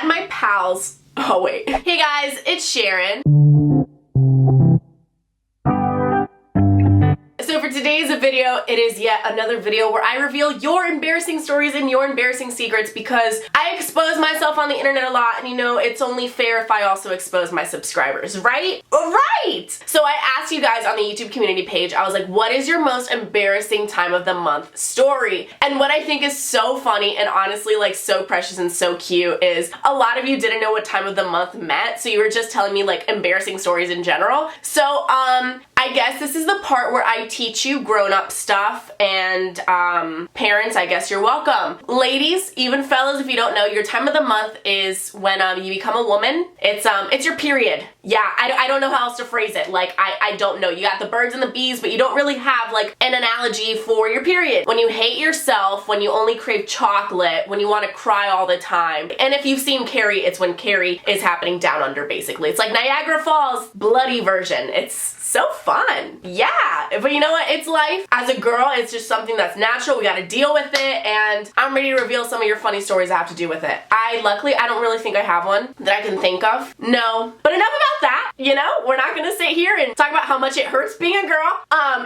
had my pals. Oh wait. Hey guys, it's Sharon. So for today's video, it is yet another video where I reveal your embarrassing stories and your embarrassing secrets because I expose myself on the internet a lot and you know it's only fair if I also expose my subscribers, right? Right! So I asked you guys on the YouTube community page, I was like, what is your most embarrassing time of the month story? And what I think is so funny and honestly like so precious and so cute is a lot of you didn't know what time of the month meant, so you were just telling me like embarrassing stories in general. So I guess this is the part where I teach you grown-up stuff, and parents, I guess you're welcome. Ladies, even fellas, if you don't know, your time of the month is when you become a woman. It's your period. Yeah, I don't know how else to phrase it. Like, I don't know. You got the birds and the bees, but you don't really have like an analogy for your period. When you hate yourself, when you only crave chocolate, when you want to cry all the time. And if you've seen Carrie, it's when Carrie is happening down under, basically. It's like Niagara Falls, bloody version. It's so fun. Yeah, but you know what? It's life. As a girl, it's just something that's natural. We gotta deal with it, and I'm ready to reveal some of your funny stories that have to do with it. Luckily, I don't really think I have one that I can think of. No. But enough about that, you know? We're not gonna sit here and talk about how much it hurts being a girl.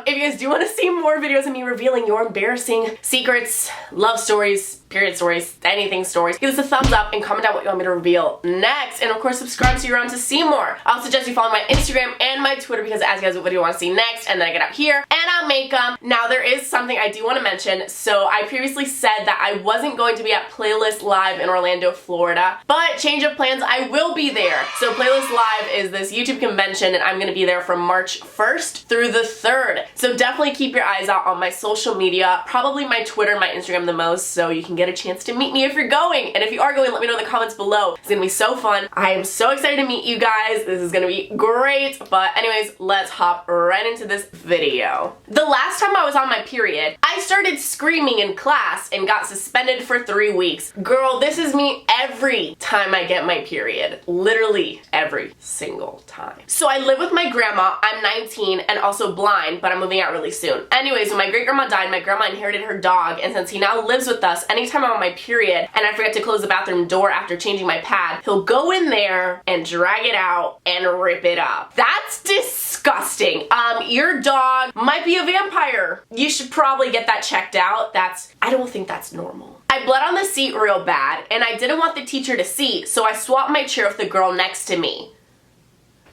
If you guys do wanna see more videos of me revealing your embarrassing secrets, love stories, period stories, anything stories, give us a thumbs up and comment down what you want me to reveal next. And of course, subscribe so you're on to see more. I'll suggest you follow my Instagram and my Twitter because I ask you guys what video you want to see next, and then I get out here and I'll make them. Now, there is something I do want to mention. So I previously said that I wasn't going to be at Playlist Live in Orlando, Florida, but change of plans, I will be there. So Playlist Live is this YouTube convention, and I'm going to be there from March 1st through the 3rd. So definitely keep your eyes out on my social media, probably my Twitter and my Instagram the most, so you can get a chance to meet me if you're going. And if you are going, let me know in the comments below. It's gonna be so fun. I am so excited to meet you guys. This is gonna be great. But anyways, let's hop right into this video. The last time I was on my period, I started screaming in class and got suspended for 3 weeks. Girl, this is me every time I get my period. Literally every single time. So I live with my grandma. I'm 19 and also blind, but I'm moving out really soon. Anyways, when my great grandma died, my grandma inherited her dog, and since he now lives with us, anytime I'm on my period and I forget to close the bathroom door after changing my pad, he'll go in there and drag it out and rip it up. That's disgusting. Your dog might be a vampire. You should probably get that checked out. I don't think that's normal. I bled on the seat real bad, and I didn't want the teacher to see, so I swapped my chair with the girl next to me.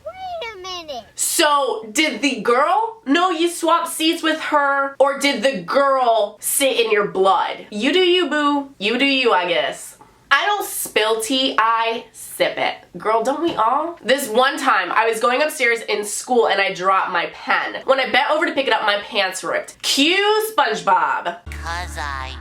Wait a minute. So, did the girl know you swapped seats with her, or did the girl sit in your blood? You do you, boo. You do you, I guess. I don't spill tea, I sip it. Girl, don't we all? This one time, I was going upstairs in school and I dropped my pen. When I bent over to pick it up, my pants ripped. Cue SpongeBob. 'Cause I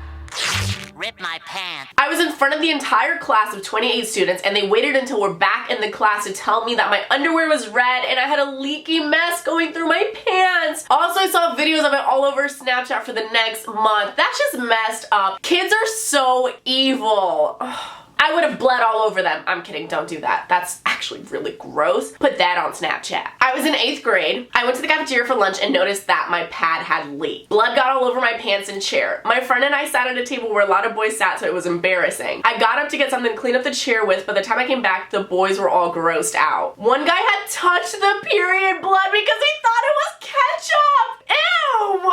ripped my pants. I was in front of the entire class of 28 students, and they waited until we're back in the class to tell me that my underwear was red and I had a leaky mess going through my pants. Also, I saw videos of it all over Snapchat for the next month. That's just messed up. Kids are so evil. Ugh. I would have bled all over them. I'm kidding, don't do that. That's actually really gross. Put that on Snapchat. I was in 8th grade. I went to the cafeteria for lunch and noticed that my pad had leaked. Blood got all over my pants and chair. My friend and I sat at a table where a lot of boys sat, so it was embarrassing. I got up to get something to clean up the chair with. By the time I came back, the boys were all grossed out. One guy had touched the period blood because he thought it was ketchup. Ew!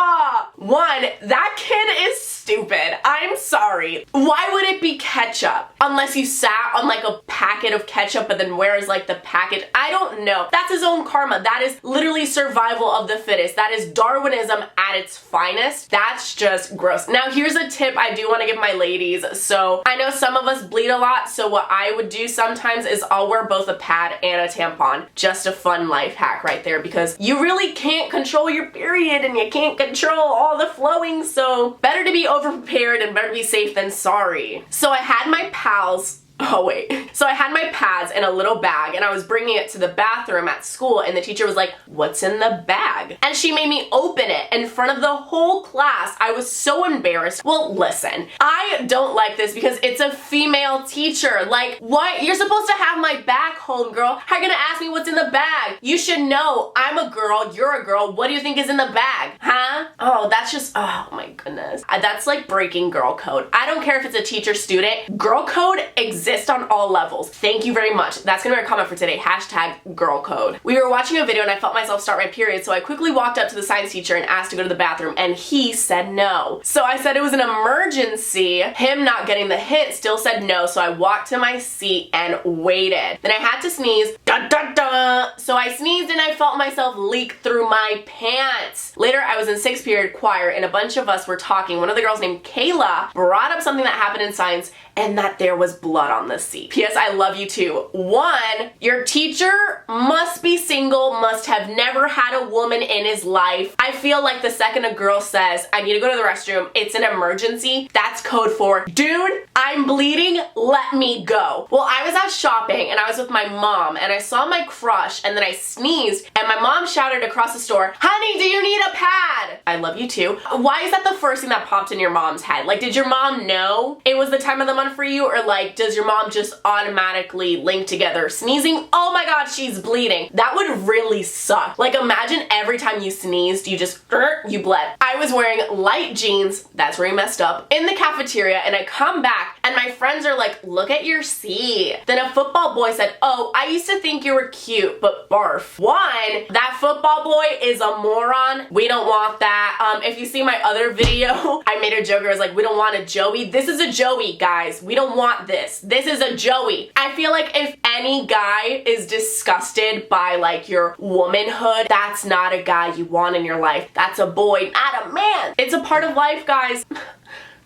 One, that kid is stupid. I'm sorry. Why would it be ketchup? Unless you sat on like a packet of ketchup, but then where is like the packet? I don't know. That's his own karma. That is literally survival of the fittest. That is Darwinism at its finest. That's just gross. Now here's a tip I do want to give my ladies. So I know some of us bleed a lot, so what I would do sometimes is I'll wear both a pad and a tampon. Just a fun life hack right there, because you really can't control your period and you can't control all the flowing, so better to be overprepared and better to be safe than sorry. So I had my pals Oh wait. So I had my pads in a little bag and I was bringing it to the bathroom at school, and the teacher was like, "What's in the bag?" And she made me open it in front of the whole class. I was so embarrassed. Well, listen, I don't like this because it's a female teacher. Like, what? You're supposed to have my back, homegirl. How are you gonna ask me what's in the bag? You should know I'm a girl, you're a girl. What do you think is in the bag? Huh? Oh, that's just, oh my goodness. That's like breaking girl code. I don't care if it's a teacher student. Girl code exists. exist on all levels. Thank you very much. That's gonna be our comment for today. Hashtag girl code. We were watching a video and I felt myself start my period, so I quickly walked up to the science teacher and asked to go to the bathroom, and he said no. So I said it was an emergency. Him not getting the hint still said no, so I walked to my seat and waited. Then I had to sneeze. Dun, dun, dun. So I sneezed and I felt myself leak through my pants. Later, I was in 6th period choir and a bunch of us were talking. One of the girls named Kayla brought up something that happened in science and that there was blood on the seat. P.S. I love you too. 1, your teacher must be single, must have never had a woman in his life. I feel like the second a girl says, I need to go to the restroom, it's an emergency, that's code for, dude, I'm bleeding, let me go. Well, I was out shopping and I was with my mom and I saw my crush and then I sneezed and my mom shouted across the store, honey, do you need a pad? I love you too. Why is that the first thing that popped in your mom's head? Like, did your mom know it was the time of the month for you, or like, does your mom just automatically link together sneezing? Oh my god, she's bleeding. That would really suck. Like, imagine every time you sneezed, you just, you bled. I was wearing light jeans, that's where you messed up, in the cafeteria, and I come back and my friends are like, look at your seat. Then a football boy said, oh, I used to think you were cute, but barf. 1, that football boy is a moron. We don't want that. If you see my other video, I made a joke. I was like, we don't want a Joey. This is a Joey, guys. We don't want this. This is a Joey. I feel like if any guy is disgusted by like your womanhood, that's not a guy you want in your life. That's a boy, not a man. It's a part of life, guys.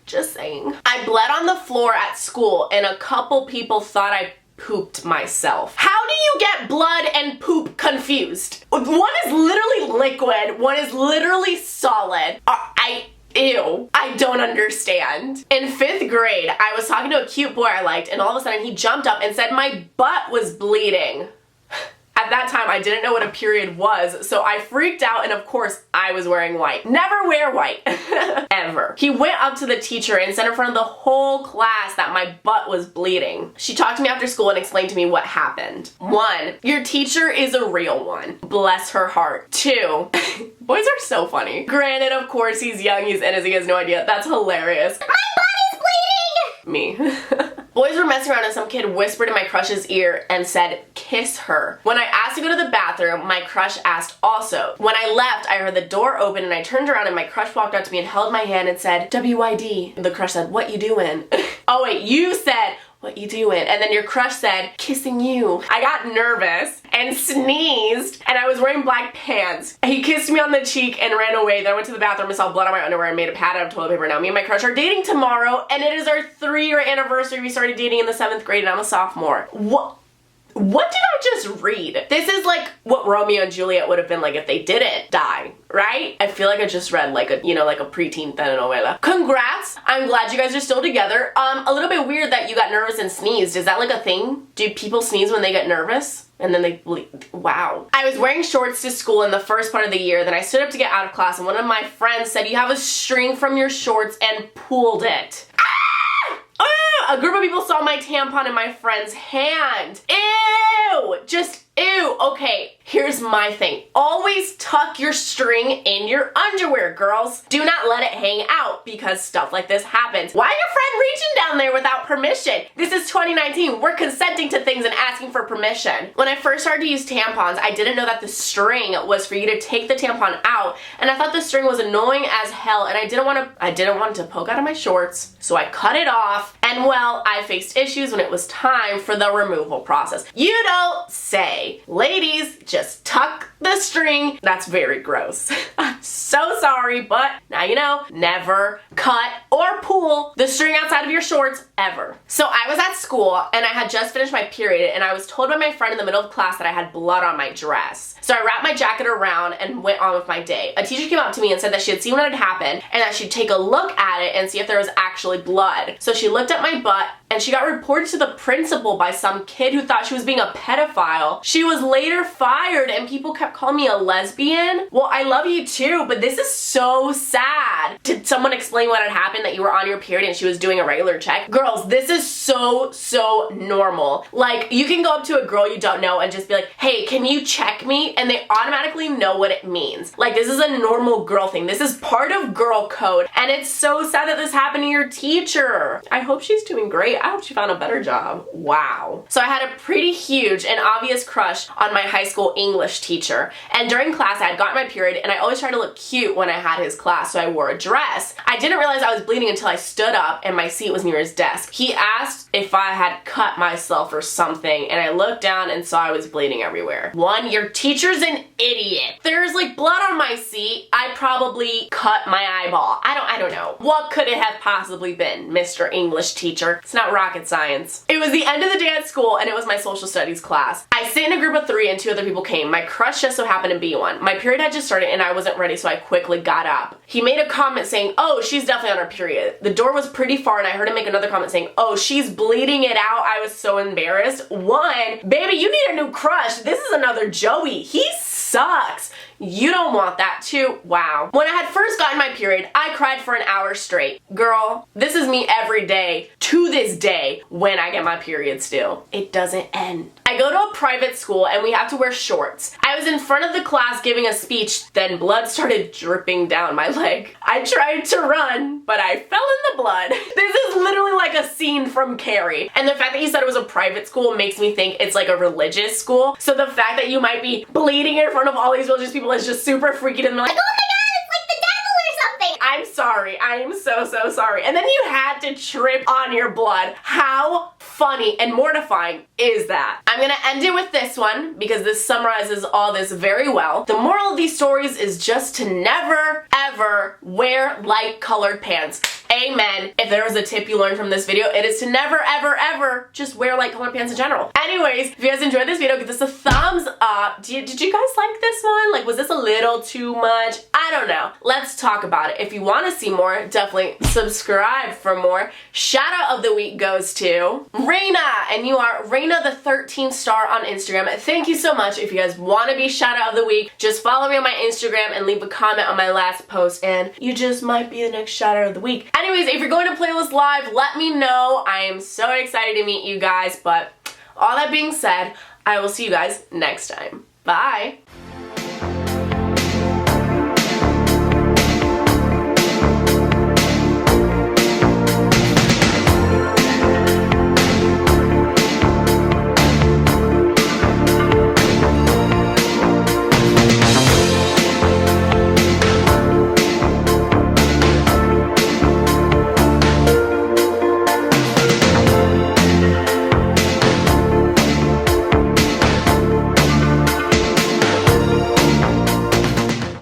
Just saying. I bled on the floor at school and a couple people thought I pooped myself. How do you get blood and poop confused? One is literally liquid, one is literally solid. Ew, I don't understand. In 5th grade, I was talking to a cute boy I liked and all of a sudden he jumped up and said my butt was bleeding. At that time, I didn't know what a period was, so I freaked out and of course I was wearing white. Never wear white, ever. He went up to the teacher and said in front of the whole class that my butt was bleeding. She talked to me after school and explained to me what happened. 1, your teacher is a real one. Bless her heart. 2, boys are so funny. Granted, of course, he's young, he's innocent, he has no idea. That's hilarious. My butt is bleeding! Me. Boys were messing around and some kid whispered in my crush's ear and said, kiss her. When I asked to go to the bathroom, my crush asked also. When I left, I heard the door open and I turned around and my crush walked up to me and held my hand and said, WYD. The crush said, what you doing? Oh wait, you said, what you doing? And then your crush said, kissing you. I got nervous and sneezed and I was wearing black pants. He kissed me on the cheek and ran away. Then I went to the bathroom and saw blood on my underwear and made a pad out of toilet paper. Now me and my crush are dating tomorrow and it is our 3-year anniversary. We started dating in the 7th grade and I'm a sophomore. What did I just read? This is like what Romeo and Juliet would have been like if they didn't die, right? I feel like I just read like a, you know, like a preteen telenovela. Congrats! I'm glad you guys are still together. A little bit weird that you got nervous and sneezed. Is that like a thing? Do people sneeze when they get nervous? And then they bleed. Wow. I was wearing shorts to school in the first part of the year. Then I stood up to get out of class and one of my friends said, you have a string from your shorts and pulled it. A group of people saw my tampon in my friend's hand. Ew! Just ew. Okay, here's my thing. Always tuck your string in your underwear, girls. Do not let it hang out because stuff like this happens. Why your friend reaching down there without permission? This is 2019. We're consenting to things and asking for permission. When I first started to use tampons, I didn't know that the string was for you to take the tampon out, and I thought the string was annoying as hell, and I didn't want it to poke out of my shorts, so I cut it off, and well, I faced issues when it was time for the removal process. You don't say. Ladies, just tuck the string. That's very gross. I'm so sorry, but now you know, never cut or pull the string outside of your shorts ever. So I was at school and I had just finished my period and I was told by my friend in the middle of class that I had blood on my dress. So I wrapped my jacket around and went on with my day. A teacher came up to me and said that she had seen what had happened and that she'd take a look at it and see if there was actually blood. So she looked at my butt and she got reported to the principal by some kid who thought she was being a pedophile. She was later fired fired and people kept calling me a lesbian. Well, I love you too, but this is so sad. Did someone explain what had happened, that you were on your period and she was doing a regular check? Girls, this is so normal. Like, you can go up to a girl you don't know and just be like, hey, can you check me? And they automatically know what it means. Like, this is a normal girl thing. This is part of girl code. And it's so sad that this happened to your teacher. I hope she's doing great. I hope she found a better job. Wow. So I had a pretty huge and obvious crush on my high school English teacher. And during class, I had gotten my period and I always tried to look cute when I had his class, so I wore a dress. I didn't realize I was bleeding until I stood up and my seat was near his desk. He asked if I had cut myself or something, and I looked down and saw I was bleeding everywhere. One, your teacher's an idiot. There's like blood on my seat. I probably cut my eyeball. I don't know. What could it have possibly been, Mr. English teacher? It's not rocket science. It was the end of the day at school and it was my social studies class. I sit in a group of 3 and 2 other people came. My crush just so happened to be one. My period had just started and I wasn't ready, so I quickly got up. He made a comment saying, oh, she's definitely on her period. The door was pretty far and I heard him make another comment saying, oh, she's bleeding it out. I was so embarrassed. One, baby, you need a new crush. This is another Joey. He sucks. You don't want that too. Wow. When I had first gotten my period, I cried for an hour straight. Girl, this is me every day to this day when I get my period still. It doesn't end. I go to a private school and we have to wear shorts. I was in front of the class giving a speech, then blood started dripping down my leg. I tried to run, but I fell in the blood. This is literally like a scene from Carrie. And the fact that you said it was a private school makes me think it's like a religious school. So the fact that you might be bleeding in front of all these religious people is just super freaky to them. Like, oh my god, it's like the devil or something. I'm sorry. I am so sorry. And then you had to trip on your blood. How funny and mortifying is that? I'm gonna end it with this one because this summarizes all this very well. The moral of these stories is just to never, ever wear light colored pants. Amen. If there was a tip you learned from this video, it is to never, ever, ever just wear light colored pants in general. Anyways, if you guys enjoyed this video, give this a thumbs up. Did you guys like this one? Like, was this a little too much? I don't know. Let's talk about it. If you want to see more, definitely subscribe for more. Shout out of the week goes to Raina, and you are Raina the 13th star on Instagram. Thank you so much. If you guys want to be shout out of the week, just follow me on my Instagram and leave a comment on my last post, and you just might be the next shout out of the week. Anyways, if you're going to Playlist Live, let me know. I am so excited to meet you guys, but all that being said, I will see you guys next time. Bye!